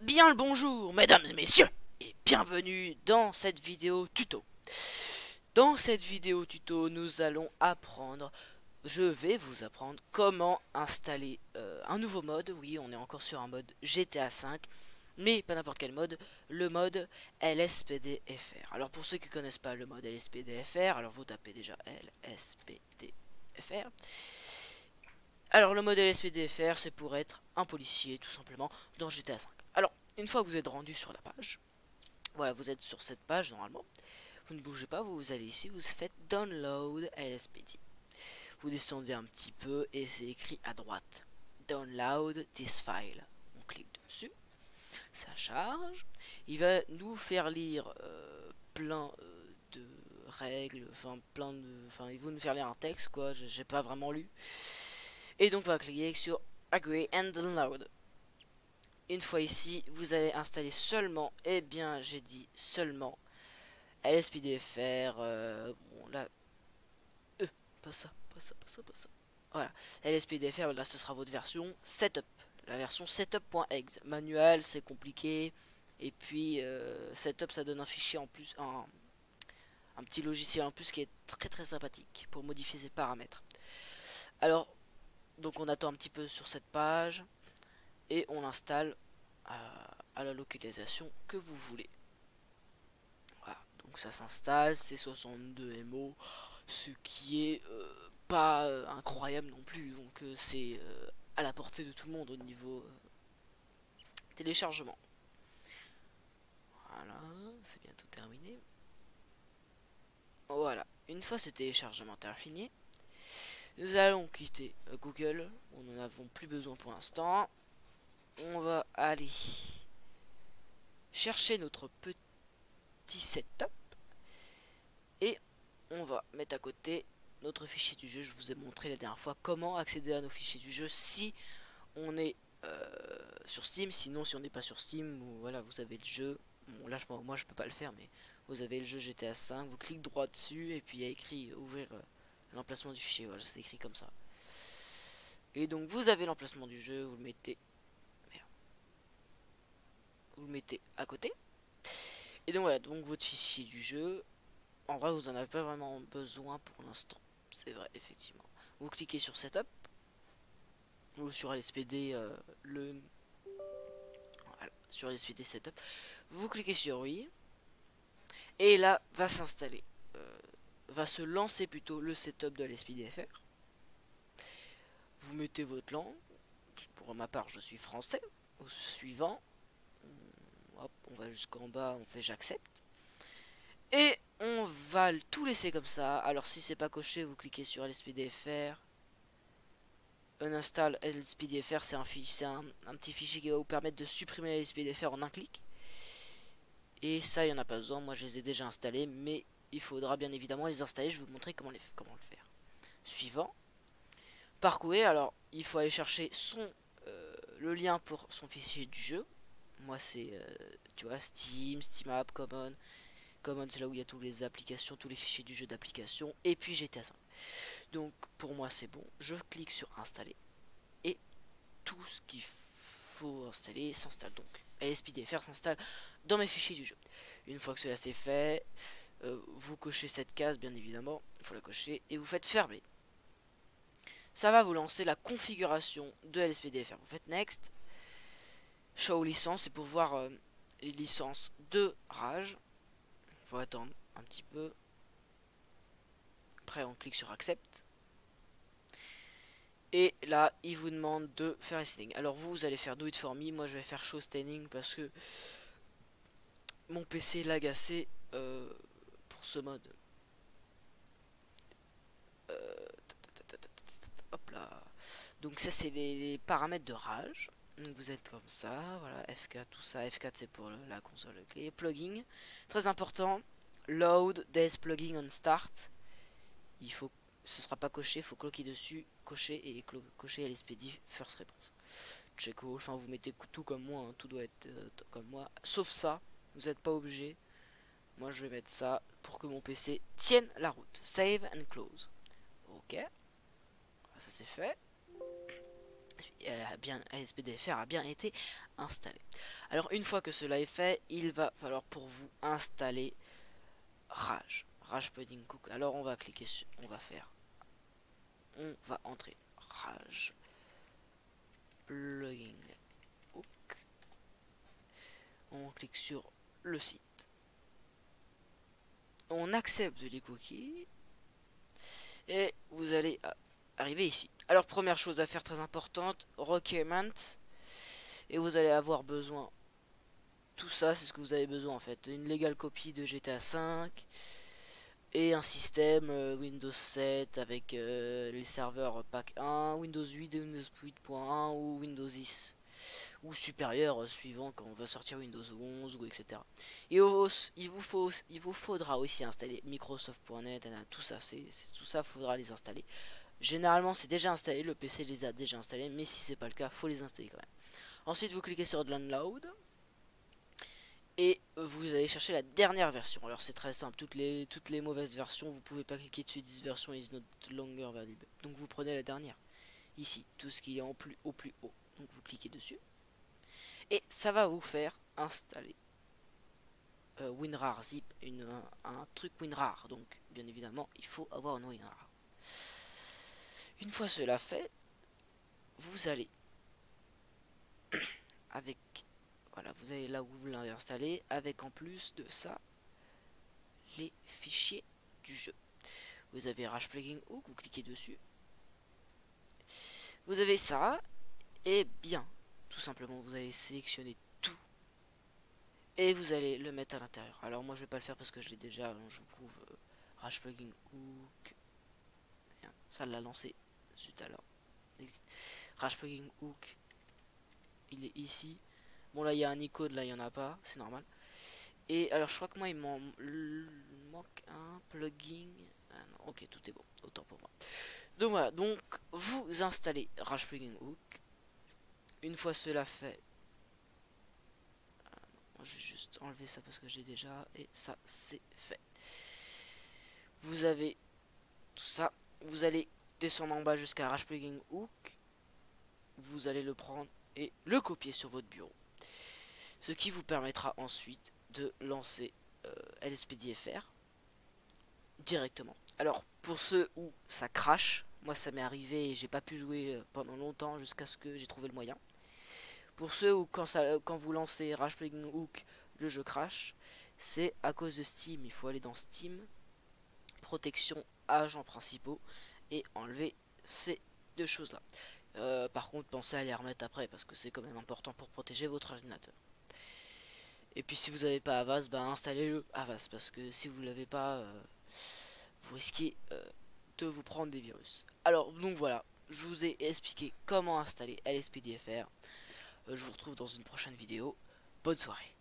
Bien le bonjour, mesdames et messieurs, et bienvenue dans cette vidéo tuto. Dans cette vidéo tuto, je vais vous apprendre comment installer un nouveau mode. Oui, on est encore sur un mode GTA V, mais pas n'importe quel mode, le mode LSPDFR. Alors pour ceux qui ne connaissent pas le mode LSPDFR, alors vous tapez déjà LSPDFR. Alors le mode LSPDFR, c'est pour être un policier tout simplement dans GTA V. Alors une fois que vous êtes rendu sur la page, voilà, vous êtes sur cette page normalement, vous ne bougez pas, vous allez ici, vous faites Download LSPD. Vous descendez un petit peu et c'est écrit à droite Download this file. On clique dessus, ça charge, il va nous faire lire plein de règles, enfin il va nous faire lire un texte quoi, j'ai pas vraiment lu. Et donc on va cliquer sur Agree and Download. Une fois ici, vous allez installer seulement, et bien j'ai dit seulement, LSPDFR, bon là, pas ça, pas ça, pas ça, pas ça. Voilà, LSPDFR, là ce sera votre version setup, la version setup.exe. Manuel, c'est compliqué, et puis setup, ça donne un fichier en plus, un petit logiciel en plus qui est très très sympathique pour modifier ses paramètres. Alors, donc on attend un petit peu sur cette page, et on l'installe à la localisation que vous voulez. Voilà, donc ça s'installe, c'est 62 MO, ce qui est pas incroyable non plus, donc c'est à la portée de tout le monde au niveau téléchargement. Voilà, c'est bientôt terminé. Voilà, une fois ce téléchargement terminé, nous allons quitter Google, nous n'en avons plus besoin pour l'instant. On va aller chercher notre petit setup et on va mettre à côté notre fichier du jeu. Je vous ai montré la dernière fois comment accéder à nos fichiers du jeu si on est sur Steam. Sinon, si on n'est pas sur Steam, voilà, vous avez le jeu. Bon, là, moi je peux pas le faire, mais vous avez le jeu GTA 5. Vous cliquez droit dessus et puis il y a écrit ouvrir l'emplacement du fichier. Voilà, c'est écrit comme ça. Et donc vous avez l'emplacement du jeu, vous le mettez, à côté. Et donc voilà, donc votre fichier du jeu. En vrai, vous en avez pas vraiment besoin pour l'instant. C'est vrai, effectivement. Vous cliquez sur Setup ou sur LSPD, voilà, sur LSPD Setup. Vous cliquez sur oui. Et là, va s'installer. Va se lancer plutôt le setup de LSPDFR. Vous mettez votre langue. Pour ma part, je suis français. Au suivant, hop, on va jusqu'en bas, on fait j'accepte. Et on va tout laisser comme ça. Alors si c'est pas coché, vous cliquez sur LSPDFR. Uninstall LSPDFR, c'est un petit fichier qui va vous permettre de supprimer LSPDFR en un clic. Et ça, il n'y en a pas besoin. Moi, je les ai déjà installés, mais il faudra bien évidemment les installer. Je vais vous montrer comment le faire. Suivant. Parcourir. Alors, il faut aller chercher le lien pour son fichier du jeu. Moi, c'est, tu vois, Steam, SteamApp, Common. Common, c'est là où il y a toutes les applications, tous les fichiers du jeu d'application. Et puis GTA 5. Donc, pour moi, c'est bon. Je clique sur installer. Et tout ce qu'il faut installer s'installe donc. LSPDFR s'installe dans mes fichiers du jeu. Une fois que cela c'est fait, vous cochez cette case bien évidemment, il faut la cocher et vous faites fermer. Ça va vous lancer la configuration de LSPDFR. Vous faites next, show licence, c'est pour voir les licences de Rage. Il faut attendre un petit peu. Après on clique sur accept. Et là, il vous demande de faire un staining. Alors vous allez faire do it for me. Moi, je vais faire show staining parce que mon PC lag assez pour ce mode. Hop là. Donc ça, c'est les paramètres de Rage. Donc vous êtes comme ça, voilà, F4, tout ça. F4 c'est pour la console clé. Plugging, très important. Load des plugging on start. Il faut, ce sera pas coché, il faut cliquer dessus, cocher et cocher LSPD first response. Check all, enfin vous mettez tout comme moi, hein, tout doit être comme moi, sauf ça, vous n'êtes pas obligé. Moi je vais mettre ça pour que mon PC tienne la route. Save and close. Ok, ça c'est fait. ASPDFR a bien été installé. Alors une fois que cela est fait, il va falloir pour vous installer Rage Plugin Cook. Alors on va cliquer sur, on va entrer Rage Plugin Cook. On clique sur le site. On accepte les cookies et vous allez arriver ici. Alors première chose à faire très importante, requirement, et vous allez avoir besoin, tout ça c'est ce que vous avez besoin en fait, une légale copie de GTA 5 et un système Windows 7 avec les serveurs pack 1, Windows 8 et Windows 8.1 ou Windows 10 ou supérieur suivant quand on va sortir Windows 11 ou etc. Et il vous faudra aussi installer Microsoft.net, tout ça, tout ça faudra les installer. Généralement c'est déjà installé, le PC les a déjà installés, mais si c'est pas le cas, faut les installer quand même. Ensuite vous cliquez sur Download et vous allez chercher la dernière version. Alors c'est très simple, toutes les mauvaises versions, vous pouvez pas cliquer dessus, this version is not longer valid. Donc vous prenez la dernière. Ici, tout ce qui est au plus haut. Donc vous cliquez dessus. Et ça va vous faire installer WinRAR zip, un truc WinRAR. Donc bien évidemment, il faut avoir un WinRAR. Une fois cela fait, vous allez avec, voilà, vous allez là où vous l'avez installé, avec en plus de ça les fichiers du jeu. Vous avez Rage Plugin Hook, vous cliquez dessus. Vous avez ça, et bien, tout simplement, vous allez sélectionner tout et vous allez le mettre à l'intérieur. Alors moi je vais pas le faire parce que je l'ai déjà, je vous prouve Rage Plugin Hook. Bien, ça l'a lancé. Zut alors. Rage Plugin Hook. Il est ici. Bon là il y a un icône, là il y en a pas, c'est normal. Et alors je crois que moi il m'en manque un plugin. Ah non, ok, tout est bon, autant pour moi. Donc voilà, donc vous installez Rage Plugin Hook. Une fois cela fait, je vais juste enlever ça parce que j'ai déjà, et ça c'est fait. Vous avez tout ça, vous allez descendre en bas jusqu'à Rage Plugin Hook, vous allez le prendre et le copier sur votre bureau, ce qui vous permettra ensuite de lancer LSPDFR directement. Alors pour ceux où ça crache, moi ça m'est arrivé et j'ai pas pu jouer pendant longtemps jusqu'à ce que j'ai trouvé le moyen. Pour ceux où quand vous lancez Rage Plugin Hook, le jeu crash, c'est à cause de Steam. Il faut aller dans Steam, protection agents principaux et enlever ces deux choses là. Par contre pensez à les remettre après parce que c'est quand même important pour protéger votre ordinateur. Et puis si vous n'avez pas Avast, bah installez-le Avast parce que si vous l'avez pas, vous risquez de vous prendre des virus. Alors donc voilà, je vous ai expliqué comment installer LSPDFR. Je vous retrouve dans une prochaine vidéo. Bonne soirée.